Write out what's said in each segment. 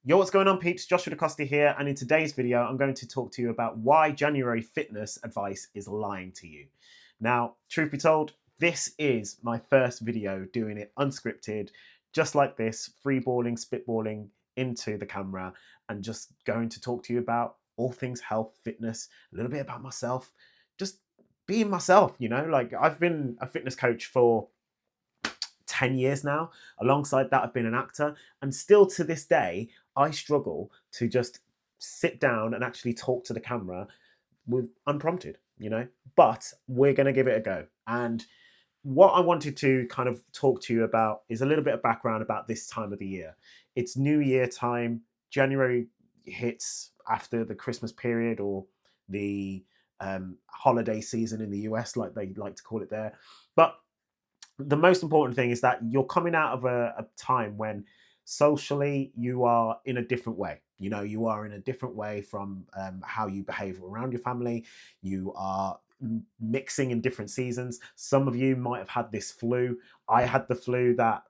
Yo, what's going on, peeps? Joshua DaCosta here, and in today's video, I'm going to talk to you about why January fitness advice is lying to you. Now, truth be told, this is my first video doing it unscripted, just like this, freeballing, spitballing into the camera, and just going to talk to you about all things health, fitness, a little bit about myself, just being myself, like I've been a fitness coach for 10 years now. Alongside that, I've been an actor, and still to this day, I struggle to just sit down and actually talk to the camera with unprompted. But we're going to give it a go. And what I wanted to kind of talk to you about is a little bit of background about this time of the year. It's New Year time. January hits after the Christmas period or the holiday season in the US, like they like to call it there. But the most important thing is that you're coming out of a time when socially you are in a different way. You are in a different way from how you behave around your family. You are mixing in different seasons. Some of you might have had this flu. I had the flu that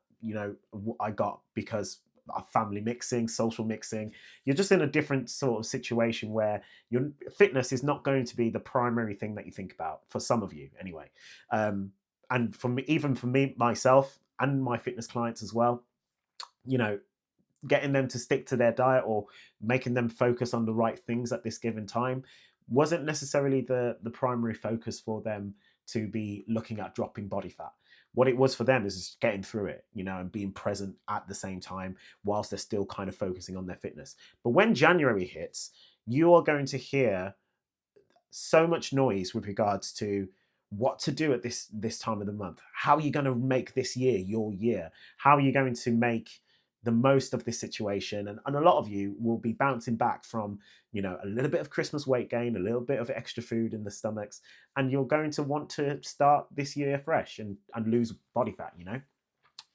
I got because of family mixing, social mixing. You're just in a different sort of situation where your fitness is not going to be the primary thing that you think about, for some of you anyway. And for me, even for me myself and my fitness clients as well, you know getting them to stick to their diet or making them focus on the right things at this given time wasn't necessarily the primary focus for them to be looking at dropping body fat. What it was for them is just getting through it, and being present at the same time whilst they're still kind of focusing on their fitness. But when January hits, you are going to hear so much noise with regards to what to do at this time of the month. How are you going to make this year your year? How are you going to make the most of this situation? And a lot of you will be bouncing back from a little bit of Christmas weight gain, a little bit of extra food in the stomachs, and you're going to want to start this year fresh and lose body fat.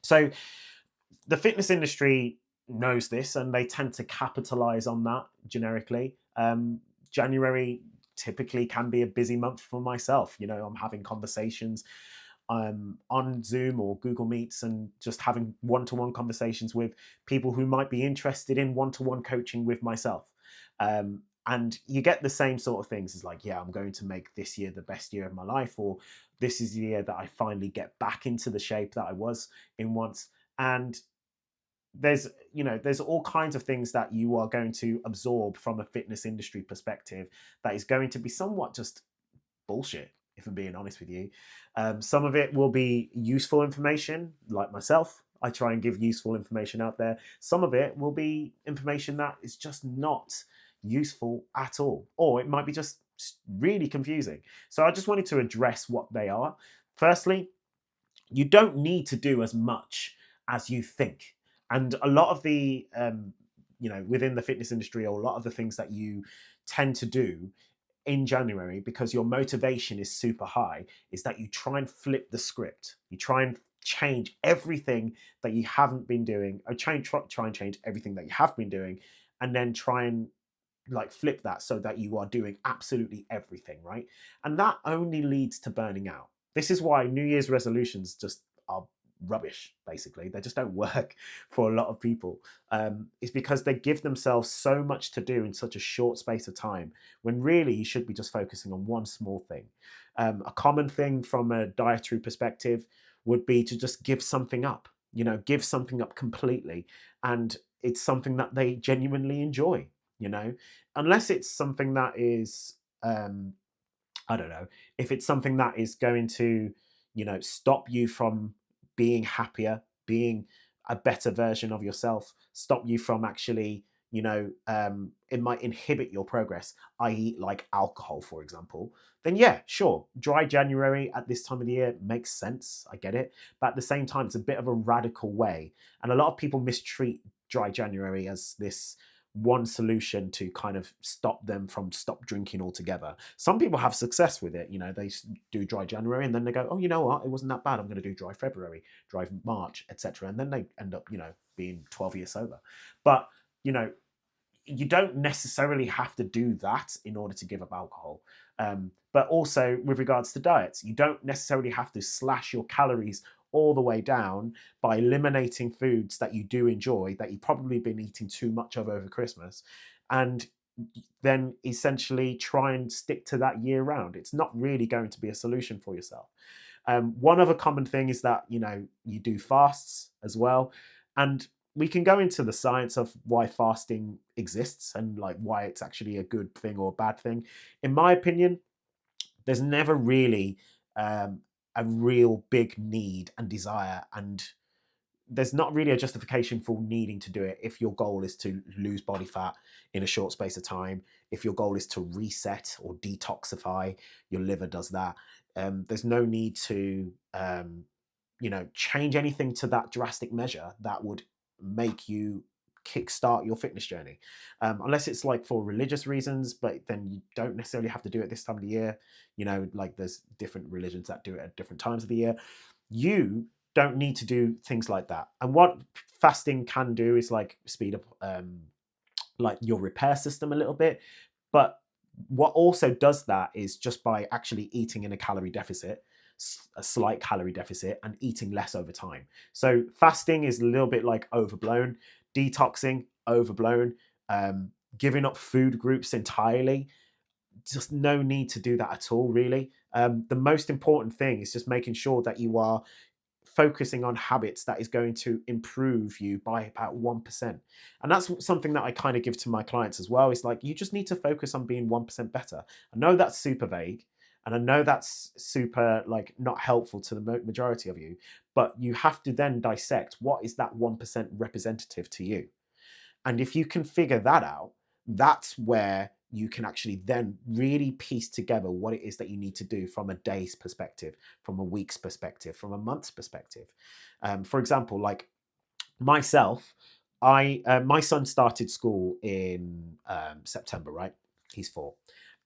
So the fitness industry knows this, and they tend to capitalize on that generically. January typically can be a busy month for myself. I'm having conversations on Zoom or Google Meets and just having one-to-one conversations with people who might be interested in one-to-one coaching with myself. And you get the same sort of things. It's like, yeah, I'm going to make this year the best year of my life, or this is the year that I finally get back into the shape that I was in once. And there's all kinds of things that you are going to absorb from a fitness industry perspective that is going to be somewhat just bullshit, if I'm being honest with you. Some of it will be useful information, like myself. I try and give useful information out there. Some of it will be information that is just not useful at all, or it might be just really confusing. So I just wanted to address what they are. Firstly, you don't need to do as much as you think. And a lot of the, within the fitness industry, or a lot of the things that you tend to do in January, because your motivation is super high, is that you try and flip the script. You try and change everything that you haven't been doing, or try and change everything that you have been doing, and then try and like flip that so that you are doing absolutely everything, right? And that only leads to burning out. This is why New Year's resolutions just are rubbish, basically. They just don't work for a lot of people. It's because they give themselves so much to do in such a short space of time, when really you should be just focusing on one small thing. A common thing from a dietary perspective would be to just give something up, give something up completely. And it's something that they genuinely enjoy, unless it's something that is, I don't know, if it's something that is going to, stop you from being happier, being a better version of yourself, stop you from actually, it might inhibit your progress, i.e., like alcohol, for example, then yeah, sure, dry January at this time of the year makes sense. I get it. But at the same time, it's a bit of a radical way. And a lot of people mistreat dry January as this one solution to kind of stop them from stop drinking altogether. Some people have success with it. They do dry January and then they go, oh, you know what? It wasn't that bad. I'm going to do dry February, dry March, etc. And then they end up, being 12 years sober. But, you don't necessarily have to do that in order to give up alcohol. But also with regards to diets, you don't necessarily have to slash your calories all the way down by eliminating foods that you do enjoy, that you've probably been eating too much of over Christmas, and then essentially try and stick to that year round. It's not really going to be a solution for yourself. One other common thing is that, you know, you do fasts as well. And we can go into the science of why fasting exists and like why it's actually a good thing or a bad thing. In my opinion, there's never really a real big need and desire, and there's not really a justification for needing to do it if your goal is to lose body fat in a short space of time. If your goal is to reset or detoxify, your liver does that. There's no need to you know, change anything to that drastic measure that would make you kickstart your fitness journey, unless it's like for religious reasons, but then you don't necessarily have to do it this time of the year. You know, like there's different religions that do it at different times of the year. You don't need to do things like that. And what fasting can do is like speed up like your repair system a little bit. But what also does that is just by actually eating in a calorie deficit, a slight calorie deficit, and eating less over time. So fasting is a little bit like overblown, detoxing overblown, giving up food groups entirely. Just no need to do that at all, really. The most important thing is just making sure that you are focusing on habits that is going to improve you by about 1%. And that's something that I kind of give to my clients as well. It's like, you just need to focus on being 1% better. I know that's super vague, and I know that's super like not helpful to the majority of you, but you have to then dissect what is that 1% representative to you. And if you can figure that out, that's where you can actually then really piece together what it is that you need to do from a day's perspective, from a week's perspective, from a month's perspective. For example, like myself, I my son started school in September, right? He's 4,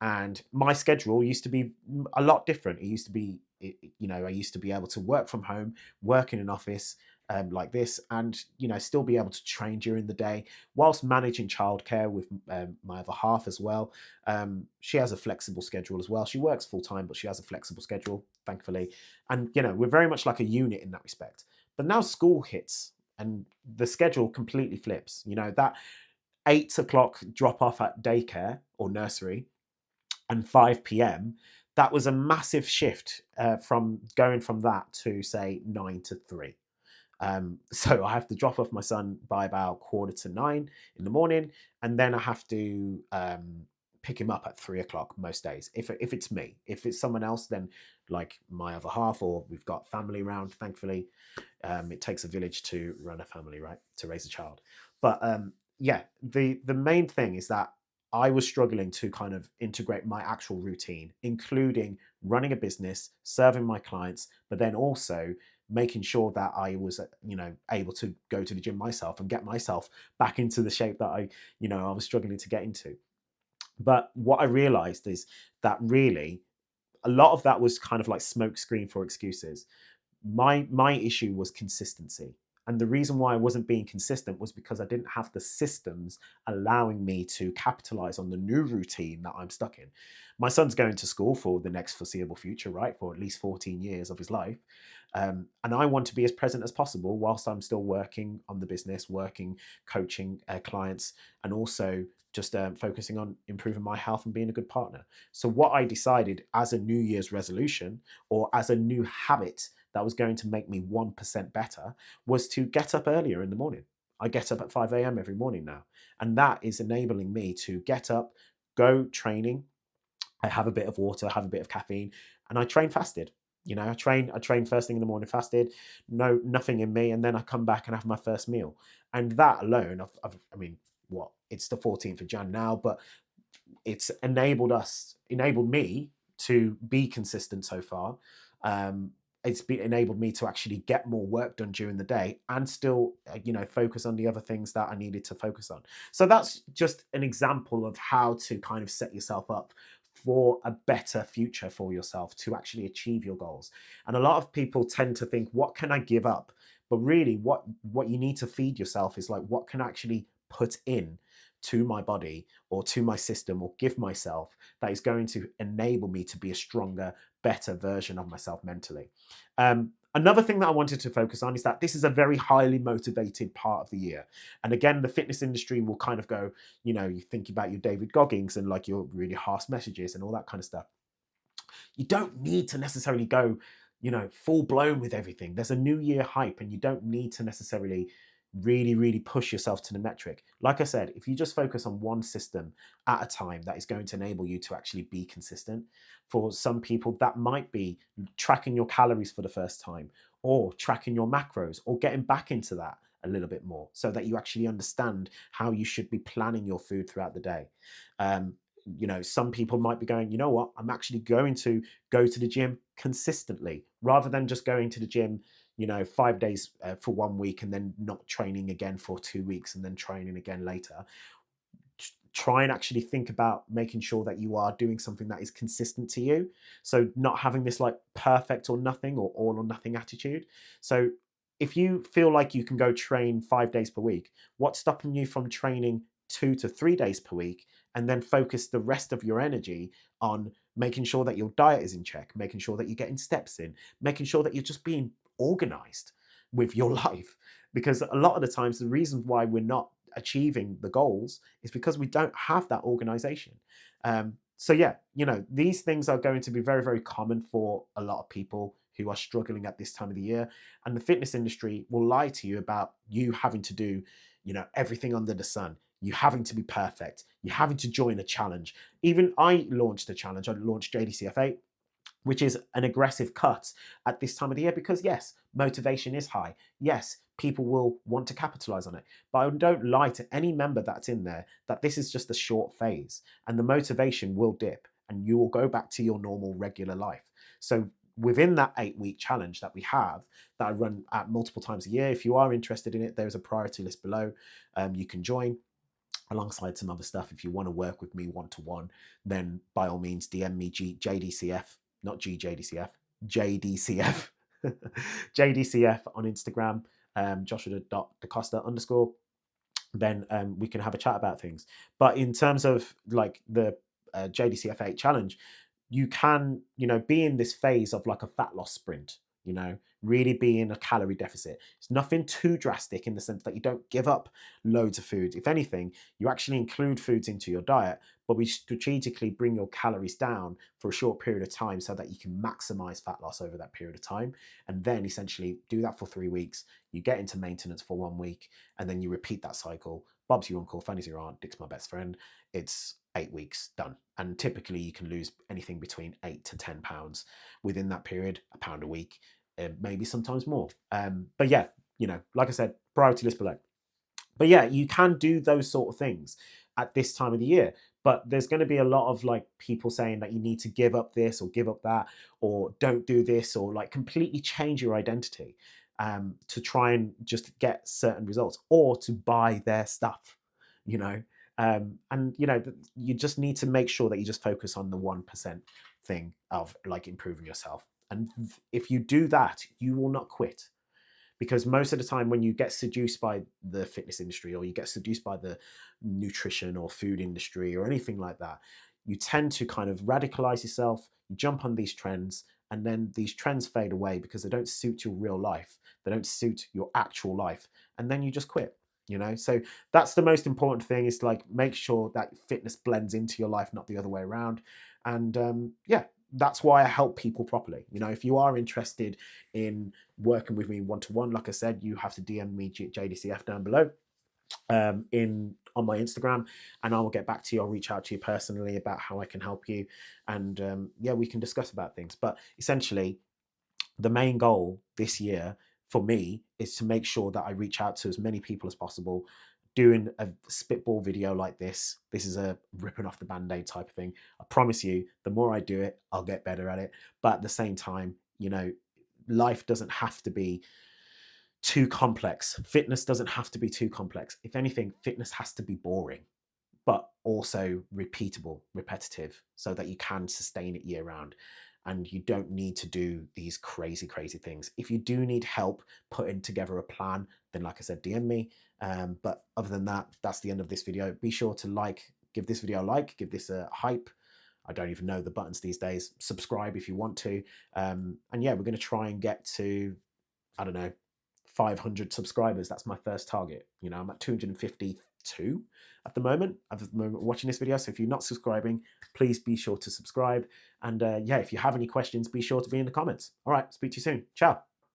and my schedule used to be a lot different. It used to be, you know, I used to be able to work from home, work in an office like this, and you know, still be able to train during the day whilst managing childcare with my other half as well. She has a flexible schedule as well. She works full time, but she has a flexible schedule, thankfully. And you know, we're very much like a unit in that respect. But now school hits, and the schedule completely flips. You know, that 8 o'clock drop off at daycare or nursery and 5 p.m., that was a massive shift from going from that to say 9 to 3. So I have to drop off my son by about 8:45 in the morning, and then I have to pick him up at 3 o'clock most days. If it's me, if it's someone else, then like my other half, or we've got family around. Thankfully, it takes a village to run a family, right? To raise a child. But yeah, the main thing is that I was struggling to kind of integrate my actual routine, including running a business, serving my clients, but then also making sure that I was, you know, able to go to the gym myself and get myself back into the shape that I was struggling to get into. But what I realized is that really a lot of that was kind of like smokescreen for excuses. My issue was consistency. And the reason why I wasn't being consistent was because I didn't have the systems allowing me to capitalize on the new routine that I'm stuck in. My son's going to school for the next foreseeable future, right? For at least 14 years of his life. And I want to be as present as possible whilst I'm still working on the business, working, coaching clients, and also just focusing on improving my health and being a good partner. So, what I decided as a New Year's resolution or as a new habit that was going to make me 1% better was to get up earlier in the morning. I get up at 5 a.m. every morning now. And that is enabling me to get up, go training. I have a bit of water, have a bit of caffeine, and I train fasted. You know, I train first thing in the morning fasted, nothing in me, and then I come back and have my first meal. And that alone, I mean, what? It's the 14th of Jan now, but it's enabled me to be consistent so far. Enabled me to actually get more work done during the day and still, focus on the other things that I needed to focus on. So that's just an example of how to kind of set yourself up for a better future for yourself to actually achieve your goals. And a lot of people tend to think, what can I give up? But really what you need to feed yourself is like, what can I actually put in to my body or to my system or give myself that is going to enable me to be a stronger, better version of myself mentally. Another thing that I wanted to focus on is that this is a very highly motivated part of the year. And again, the fitness industry will kind of go, you think about your David Goggins and like your really harsh messages and all that kind of stuff. You don't need to necessarily go, full blown with everything. There's a new year hype, and you don't need to necessarily really, really push yourself to the metric. Like I said, if you just focus on one system at a time, that is going to enable you to actually be consistent. For some people, that might be tracking your calories for the first time, or tracking your macros, or getting back into that a little bit more so that you actually understand how you should be planning your food throughout the day. Um, some people might be going, you know what, I'm actually going to go to the gym consistently rather than just going to the gym 5 days for 1 week and then not training again for 2 weeks and then training again later. Try and actually think about making sure that you are doing something that is consistent to you. So not having this like perfect or nothing or all or nothing attitude. So if you feel like you can go train 5 days per week, what's stopping you from training 2 to 3 days per week and then focus the rest of your energy on making sure that your diet is in check, making sure that you're getting steps in, making sure that you're just being organized with your life? Because a lot of the times the reason why we're not achieving the goals is because we don't have that organization. So yeah, these things are going to be very, very common for a lot of people who are struggling at this time of the year. And the fitness industry will lie to you about you having to do, everything under the sun. You having to be perfect. You having to join a challenge. Even I launched a challenge. I launched JDCF8, which is an aggressive cut at this time of the year because, yes, motivation is high. Yes, people will want to capitalize on it. But I don't lie to any member that's in there that this is just a short phase and the motivation will dip and you will go back to your normal, regular life. So within that 8-week challenge that we have, that I run at multiple times a year, if you are interested in it, there's a priority list below. You can join alongside some other stuff. If you want to work with me one-to-one, then by all means DM me JDCF, not GJDCF, JDCF, JDCF on Instagram, Joshua.DaCosta_. Then we can have a chat about things. But in terms of like the JDCF8 challenge, you can, be in this phase of like a fat loss sprint, really be in a calorie deficit. It's nothing too drastic in the sense that you don't give up loads of food. If anything, you actually include foods into your diet, but we strategically bring your calories down for a short period of time so that you can maximize fat loss over that period of time. And then essentially do that for 3 weeks. You get into maintenance for 1 week, and then you repeat that cycle. Bob's your uncle, Fanny's your aunt, Dick's my best friend. It's 8 weeks done. And typically you can lose anything between 8 to 10 pounds within that period, a pound a week, maybe sometimes more. But yeah, like I said, priority list below. But yeah, you can do those sort of things at this time of the year. But there's going to be a lot of like people saying that you need to give up this or give up that, or don't do this, or like completely change your identity to try and just get certain results or to buy their stuff, and you just need to make sure that you just focus on the 1% thing of like improving yourself. And if you do that, you will not quit. Because most of the time when you get seduced by the fitness industry or you get seduced by the nutrition or food industry or anything like that, you tend to kind of radicalize yourself, you jump on these trends, and then these trends fade away because they don't suit your real life. They don't suit your actual life. And then you just quit. So that's the most important thing, is like make sure that fitness blends into your life, not the other way around. And yeah, that's why I help people properly. If you are interested in working with me one-to-one, like I said, you have to DM me JDCF down below on my Instagram, and I will get back to you. I'll reach out to you personally about how I can help you, and yeah, we can discuss about things. But essentially, the main goal this year for me is to make sure that I reach out to as many people as possible. Doing a spitball video like this is a ripping off the band-aid type of thing. I promise you, the more I do it, I'll get better at it. But at the same time, life doesn't have to be too complex. Fitness doesn't have to be too complex. If anything, fitness has to be boring, but also repeatable, repetitive, so that you can sustain it year round. And you don't need to do these crazy, crazy things. If you do need help putting together a plan, then like I said, DM me. But other than that, that's the end of this video. Be sure to give this video a like, give this a hype. I don't even know the buttons these days. Subscribe if you want to. And yeah, we're going to try and get to, I don't know, 500 subscribers. That's my first target. You know, I'm at 252 at the moment watching this video. So if you're not subscribing, please be sure to subscribe. And yeah, if you have any questions, be sure to be in the comments. All right, speak to you soon. Ciao.